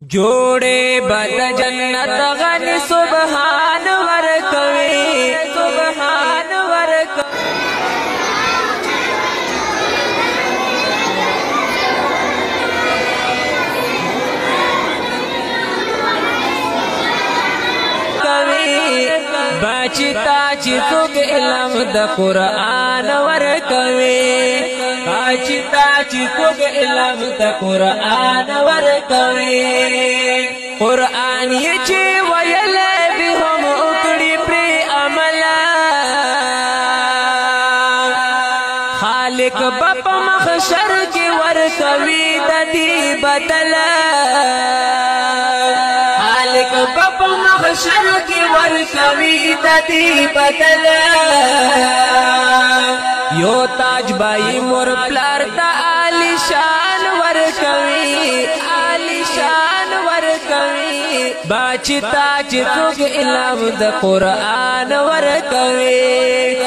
जोड़े बद जन्नत गनी सुबहान वर कवे सुबहान वर कवे बचता चितुक इल्म द कुरान वर कवे बचता चितुक इल्म द कुरान वर कवे कुरान ये चे वयले भी हम उकड़ी प्रे अमला खालिक बप मखशर के वर कवी ददी बदला खालिक बप मखशर के वर कवी ददी बदला यो ताज बाई मोर प्लार ता आलिशान वर कवी आलिशान वर कवी बाचिता चितुक इल्म द कुरान वर कवी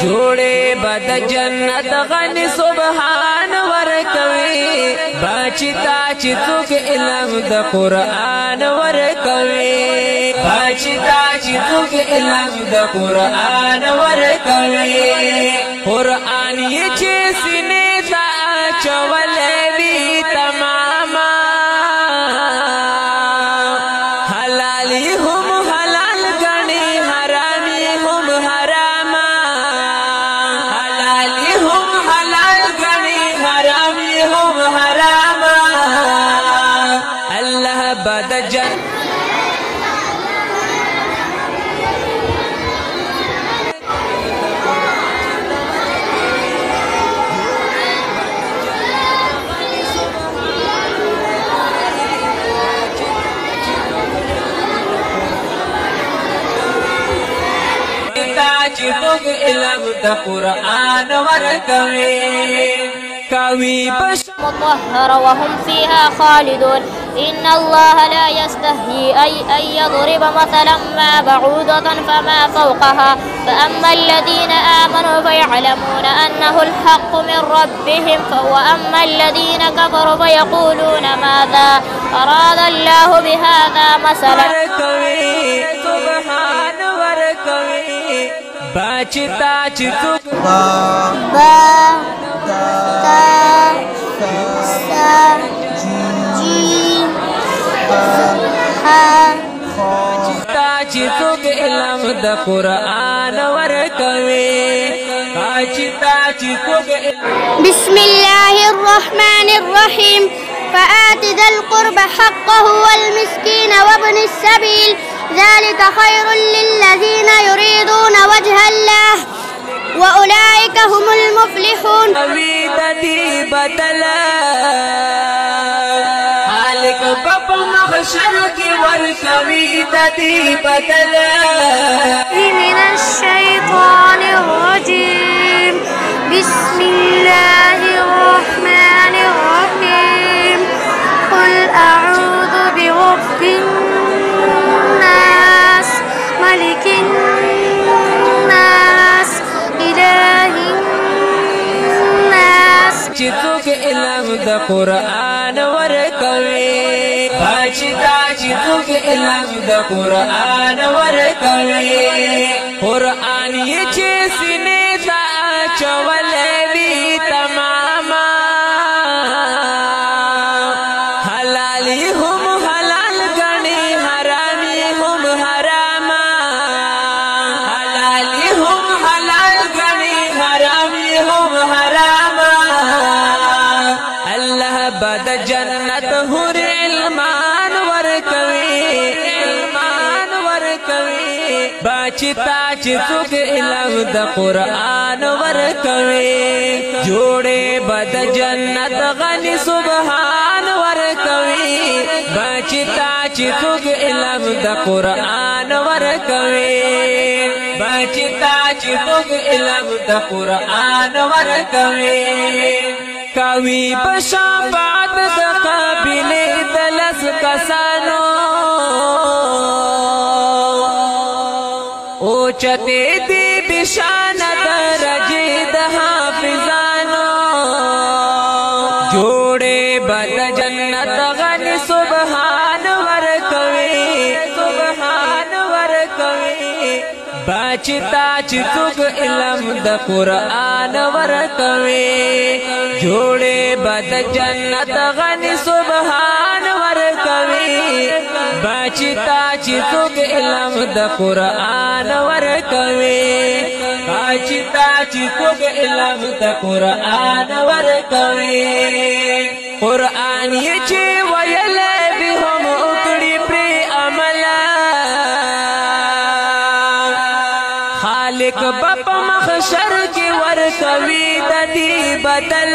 जोड़े बद जन्नत गनी सुबहान वर कवी बाचिता चितुक इल्म द कुरान वर कवी बाचिता चितुक इल्म द कुरान वर कवी कुरान ये चे सीने ता चवले भी तमामा हलाली हम हलाल गणी हरामी हम हरामा हलाली हम हलाल गणी हरामी हम हरामा अल्लाह बद जन चितुक इल्म द कुरान वर कवी बश مطهرة وهم فيها خالدون إن الله لا يستحيي أن يضرب مثلا ما بعوضة فما فوقها فأما الذين آمنوا فيعلمون أنه الحق من ربهم وأما الذين كفروا فيقولون ماذا أراد الله بهذا مثلا سبحان ور कवी बाचिता चितुक चितुक इल्म द कुरान वर कवे बाचिता चितुक बिस्मिल्लाहिर्रहमानिर्रहीम فآت ذا القرب حقه والمسكين وابن السبيل ذلك خير للذين يريدون وجه الله وأولئك هم المفلحون कविदती बदला खालिक बप मखशर की वर कविदती बदला من الشيطان الرجيم بسم الله الرحمن الرحيم قل أعوذ برب الناس ملك الناس إله الناس चितुक इल्म द कुरान वर कवी बाचिता चितुक इल्म द कुरान वर कवी कुरान ये चे सीने ता चवले भी तमामा हलाली हम हलाल गणी हरामी हम हरामा हलाली हम हलाल गणी हरामी हम हरामा अल्लाह बद जन्नत हुर इल्मान वर कवी बाचिता चितुक इल्म द कुरान वर कवी जोड़े बद जन्नत गनी सुबहान वर कवी बाचिता चितुक इल्म द कुरान वर कवी बाचिता चितुक इल्म द कुरान वर कवी बशाबाद द काबिले दलस कसानो ओचते दी बिशान दरजे द हाफिजानो जोड़े बद जन्नत गनी सुबहान वर باچتا چې څوک علم د قرآن ورکوي جوړې بد جنت غني سبحان ورکوي باچتا چې څوک علم د قرآن ورکوي باچتا چې څوک علم د قرآن ورکوي قرآن یې چې ویلې به هم وکړي پرې عمل خالق بپ محشر کې ورکوي د دې بدل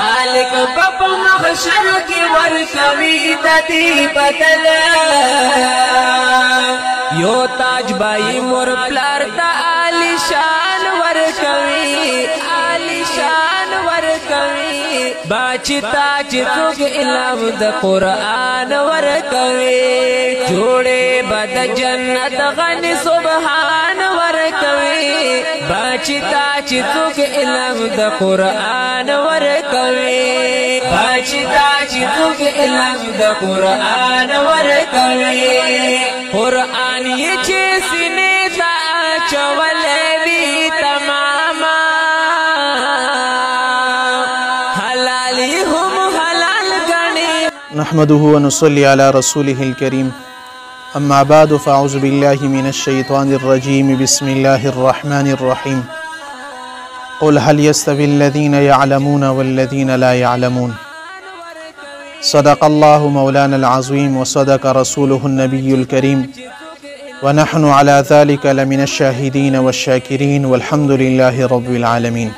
خالق بپ محشر کې ورکوي د دې بدل یو تاج بای مور پلار د علی شان ورکوي علی شان ورکوي باچتا چې څوک علم د قرآن ورکوي جوړې بد جنت غني سبحان ورکوي باچتا چې څوک علم د قرآن ورکوي باچتا چې څوک علم د قرآن ورکوي قرآن یې چې سینې ته اچولې وي تماما نحمده ونصلي على رسوله الكريم أما بعد فأعوذ بالله من الشيطان الرجيم بسم الله الرحمن الرحيم قل هل يستوي الذين يعلمون والذين لا يعلمون صدق الله مولانا العظيم وصدق رسوله النبي الكريم ونحن على ذلك لمن الشاهدين والشاكرين والحمد لله رب العالمين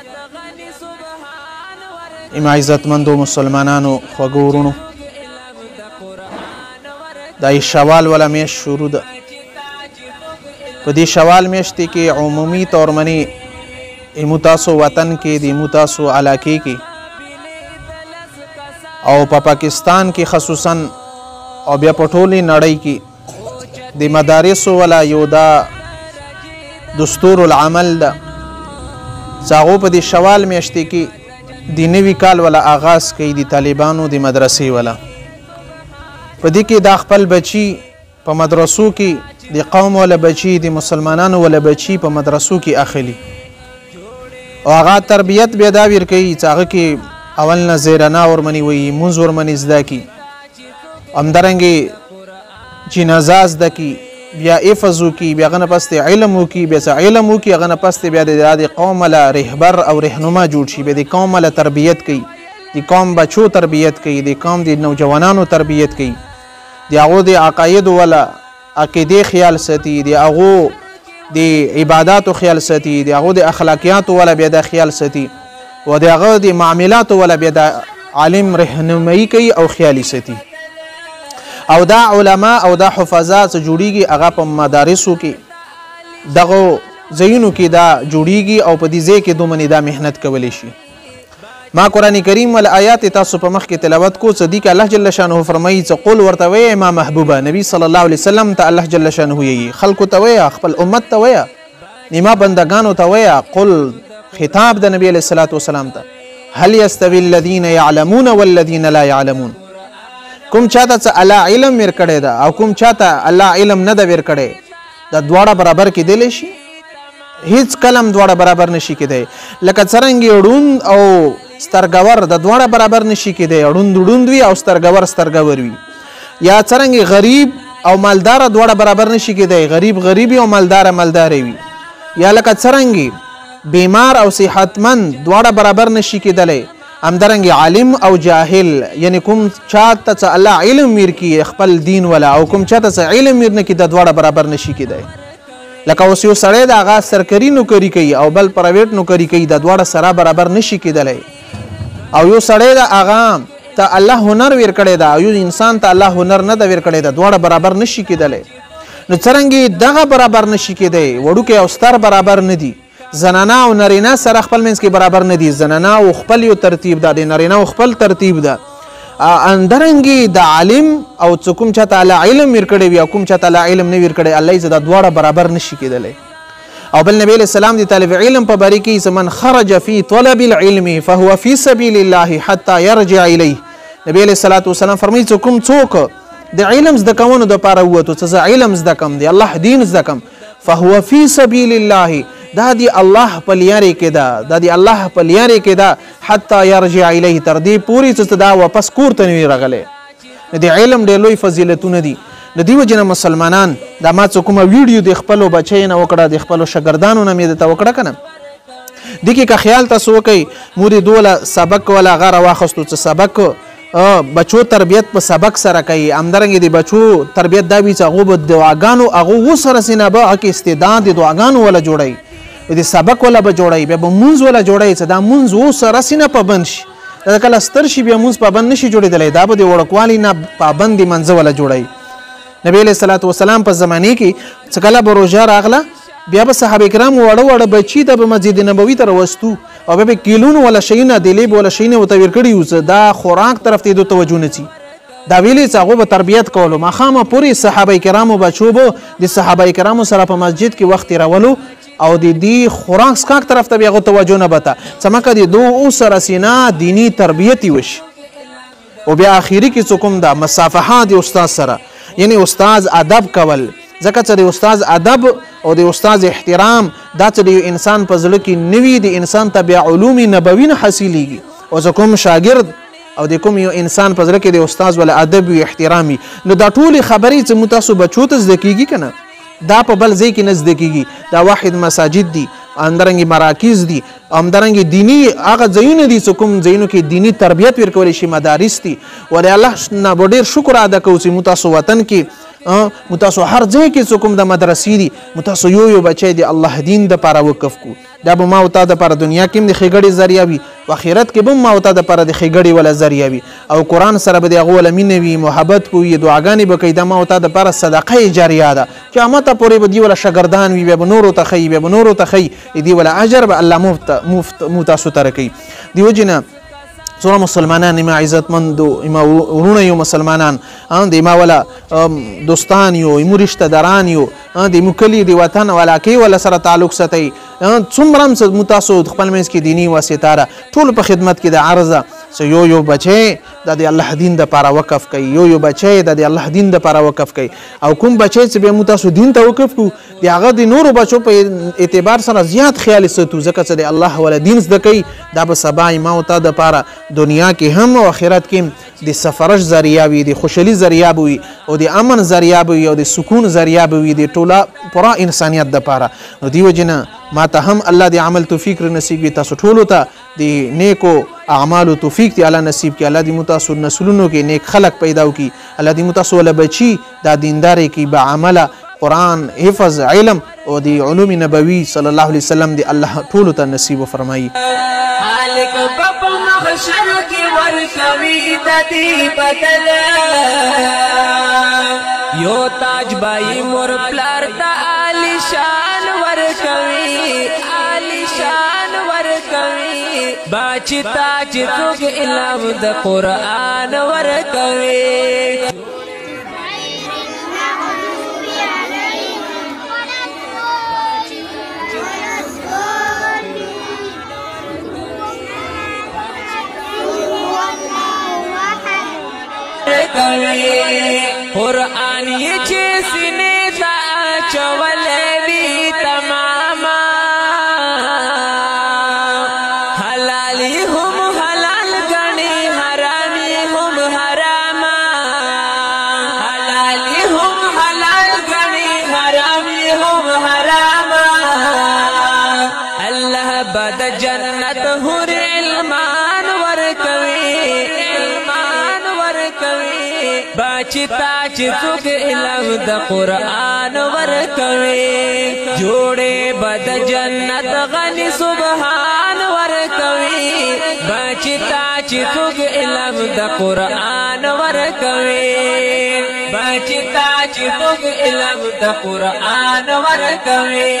اما عزت مندو مسلمانانو خوګورونو دا شوال ولا میش شروع ده په دې شوال میاشتې کې عمومي طور منی امتاسو وطن کې د امتاسو علاقې کې او په پاکستان کې خصوصا او بیا په ټولې نړۍ کې د مدارسو ولا یو دا دستور العمل ده څاغو په دې شوال میاشتې کې د نوي کال ولا آغاز کوي د طالبانو د مدرسې ولا په دې کې دا خپل بچي په مدرسو کې د قوم ولا بچي د مسلمانانو ولا بچي په مدرسو کې اخلي او هغه تربیت بیا دا ور کوي چې هغه کې اول نه زیرنا ورمني وي منځ ورمني زده کی همدارنګه جنازه زده کی بیا حفظو کی بیا غنه پسته علم کی بیا علم کی غنه پسته بیا د قوم له رهبر او رهنما جوړ شي بیا د قوم له تربیت کوي د قوم بچو تربیت کوي د قوم د نوجوانانو تربیت کوي د هغو د عقاید ولا عقیدې خیال ساتي د هغو د عباداتو خیال ساتي د هغو د اخلاقیاتو ولا بیا د خیال ساتي و د هغه د معاملاتو ولا بیا د عالم رهنمایي کوي او خیالي ساتي او دا علما او دا حفاظات جوړیږي هغه په مدارسو کې دغه ځایونو کې دا جوړیږي او په دې ځای کې دومره دا مهنت کولی شي ما قرآن کریم ول آیات تاسو په مخ کې تلاوت کو صدیق الله جل شانه فرمایي چې قول ورته وی ما محبوبه نبی صلی الله علیه وسلم ته الله جل شانه یي خلق ته وی خپل امت ته وی نیما بندگانو ته وی قل خطاب د نبی علیہ الصلوۃ والسلام ته هل يستوي الذين يعلمون والذين لا يعلمون کوم چاته چې الله علم ور کړی دا او کوم چاته الله علم نه دا ور کړی دا دواړه برابر کې دی شي هیڅ کلم دواړه برابر نشي کېدی لکه څرنګه ړوند او سترګور د دواړه برابر نشي کېدی ړوند وي او سترګور وي یا څرنګه غریب او مالدار دواړه برابر نشي کېدی غریب او مالدار وي یا لکه څرنګه بیمار او صحتمند دواړه برابر نشي کېدلی همدارنګه عالم او جاهل یعنی کوم چاته چې الله علم ورکړي خپل دین ولا او کوم چاته چې علم ورنه کې د دواړه برابر نشي کېدی لکه اوس یو سړی د هغه سرکري نوکري کوي او بل پرایویټ نوکري کوي د دواړه سره برابر نشي کېدلی او یو سړی د هغه ته الله هنر ورکړی دا یو انسان ته الله هنر نه دا ورکړی دا دواړه برابر نشي کېدلی نو څرنګه دغه برابر نشي کېدی وړوکی او ستر برابر نه دي زنانه او نارینه سره خپل منځ کې برابر نه دي زنانه او خپل یو ترتیب ده د نارینه او خپل ترتیب ده اندرنګي د عالم او کوم چاته الله علم ورکړی وي او کوم چاته الله علم نه ورکړی الله یې دا دواړه برابر نشي کېدلی او بل نبی علیہ السلام دی طالب علم په باری کې من خرج فی طلب العلم فهو فی سبیل الله حتى يرجع الیه نبی علیہ الصلوۃ والسلام فرمایي چې کوم څوک د علم زده کونو دپاره ووتو څه زه علم زده کم د الله دین زده کم فهو فی سبیل الله دا دی الله په لیارې کې ده دا دی الله په لیارې کې ده حتی یرجع الیه تر دې پورې چې دا واپس کور ته نه وي راغلی د علم ډېر لوی فضیلتونه دي د دې وجې نه مسلمانان دا ما څه کومه ویډیو د خپلو بچیو نه وکړه د خپلو شاګردانو نه مې درته وکړه که نه دې کې که خیال تاسو وکئ مور یې دوله سبق ولا هغه راواخیستو څه سبق بچو تربیت په سبق سره کوي همدارنګې د بچو تربیت دا وي چې هغو به دعاګانو هغو ورسره سینه به هغه کې استعداد د دعاګانو وله جوړوي د سبق وله به جوړوي بیا به مونځ وله جوړوي چې دا مونځ ورسره سینه پابند شي دا کله ستر شي بیا مونځ پابند نشي جوړېدلی دا به د وړکوالي نه پابند د منځه وله جوړوي نبی علیه صلات وسلام په زمانې کې چې کله به روژه راغله بیا به صحابه کرام وړه وړه بچي ته به مسجد نبوي ته راوستو او بیا به کیلونو والا شیونه د لیب والا شیونه ورته ور کړي وو چې دا خوراک طرف ته یې توجه نه ځي دا ویلې چې هغو به تربیت کولو ماښامه پورې صحابه کرامو بچو به د صحابه کرامو سره په مسجد کې وخت تېرولو او د دې خوراک څښاک طرف ته بیا هغو توجه نه بته څه مکه د دو سره سینه دیني تربیت یې وشي او بیا آخري کې څه کوم ده مصافحه د استاد سره یعنی استاد ادب کول ځکه چې د استاد ادب او د استاد احترام دا چې د انسان په زړه کې نوي د انسان ته بیا علوم نبوي نه حاصلیږي او زه کوم شاګرد او د کوم یو انسان په زړه کې د استاد ولا ادب وي احترام وي نو دا ټولې خبرې چې موږ تاسو بچو ته زده کېږي که نه دا په بل ځای کې نه زده کېږي دا واحد مساجد دي همدارنګې مراکز دي همدارنګې دیني هغه ځایونه دي چې کوم ځایونو کې دیني تربیت ورکولی شي مدارس دي ولې الله نه به ډېر شکر ادا کوو چې موږ تاسو وطن کې موږ تاسو هر ځای کې چې کوم د مدرسې دي موږ تاسو یو بچی د الله دین دپاره وقف کړو دا به ما او تا دپاره دنیا کې هم د ښېګړې ذریعه وي په آخرت کې به هم ما او تا دپاره د ښېګړې وله ذریعه وي او قرآن سره به د هغو وله مینه وي محبت به وي دعاګانې به کوي دا ما او تا دپاره صدقه جاریه ده قیامته پورې به دې وله شاګردان وي بیا به نورو ته ښیي بیا به نورو ته ښیي د دې وله اجر به الله مفت تاسو ته راکوي دې وجې نه څومره مسلمانان اما عزتمندو اما ورونه یو مسلمانان د اما ولا دوستان یو امو رشته داران یو د امو کلي د وطن علاقې ولا سره تعلق ساتئ څومره هم تاسو خپل منځ کې دیني واسطه ده ټولو په خدمت کې د عرضه چې یو بچی دا د الله دین دپاره وقف کوي یو بچی دا د الله دین دپاره وقف کوي او کوم بچی چې بیا موږ تاسو دین ته وقف کړو د هغه د نورو بچو په اعتبار سره زیات خیال ساتو ځکه چې د الله ولا دین زده کوي دا به سبا ما او تا دپاره دنیا کې هم او آخرت کې د سفرش ذریعه وي د خوشحالي ذریعه به وي او د امن ذریعه به وي او د سکون ذریعه به وي د ټوله پوره انسانیت دپاره نو دې وجې نه ما ته هم الله د عمل توفیق نصیب وي تاسو ټولو ته د نیکو اعمالو توفیق دی الله نصیب کړي الله دې مو تاسو نسلونو کې نیک خلق پیدا وکړي الله دې مو تاسو ولا بچي دا دینداري کې با عمله قرآن حفظ علم او د علوم نبوي صلی الله علیه وسلم دی الله ټولو ته نصیب فرمایي خالق په محشر کې ورکوي د دې بدل یو تاج بای مور پلار د علی شان ورکوي علی شان ورکوي باچ تاج څوک علم د قرآن ورکوي قرآن یہ چیزنے دا چولے بھی تماما حلالی ہم حلال گنی حرامی ہم حراما حلالی ہم حلال گنی حرامی ہم حراما اللہ بد جنت حر علمان ورکوی باچی تاچ څوک علم د قرآن ورکوي جوړې بد جنت غني سبحان ورکوي باچی تاچ څوک علم د قرآن ورکوي باچی تاچ څوک علم د قرآن ورکوي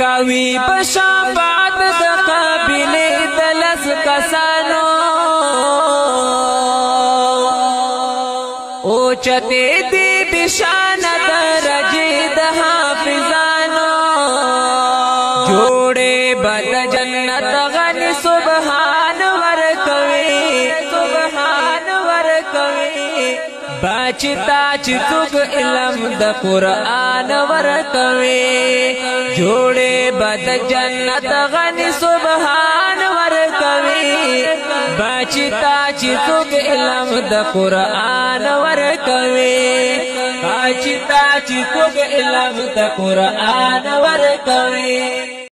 کوي بشفاعت د قابلې د لس کسانو چتے دی بشان درجے د حافظانو جوڑے بد جنت غنی سبحان ورکوي سبحان ورکوي بچتا چې څوک علم د قرآن ورکوي جوړې بد جنت غني سبحان ورکوي بچتا چې څوک علم د قرآن ورکوي بچتا چې څوک علم د قرآن ورکوي